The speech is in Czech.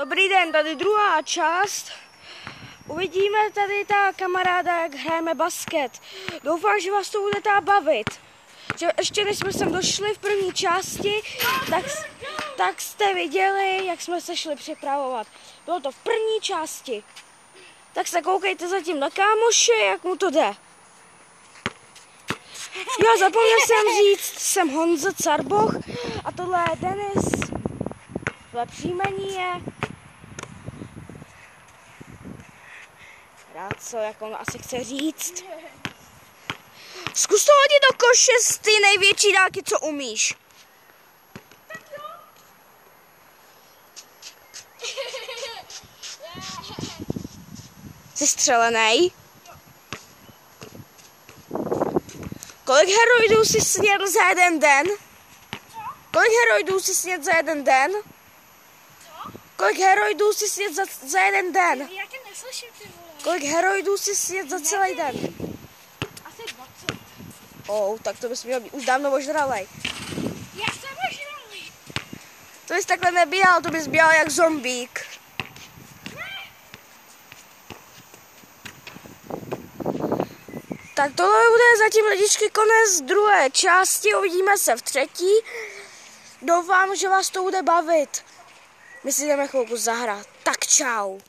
Dobrý den, tady druhá část. Uvidíme tady ta kamaráda, jak hrajeme basket. Doufám, že vás to bude bavit. Že ještě než jsme sem došli v první části, tak jste viděli, jak jsme se šli připravovat. Bylo to v první části. Tak se koukejte zatím na kámoše, jak mu to jde. Jo, zapomněl jsem říct, jsem Honza Carboch a tohle je Denis. Tohle příjmení je rád, co jak on asi chce říct. Zkus to hodit do koše z ty největší dálky, co umíš. Jsi střelenej? Kolik heroidů jsi snědl za jeden den? Kolik heroidů jsi snědl za jeden den? Kolik heroidů jsi snědl za jeden den? Já tě neslyším, ty vole. Kolik heroidů jsi snědl za celý den? Asi 20. Tak to bys měl být už dávno ožralej. Já jsem ožralý. To bys takhle nebíhal, to bys běhal jak zombík. Tak tohle bude zatím, lidičky, konec druhé části, uvidíme se v třetí. Doufám, že vás to bude bavit. My si jdeme chvilku zahrát. Tak čau.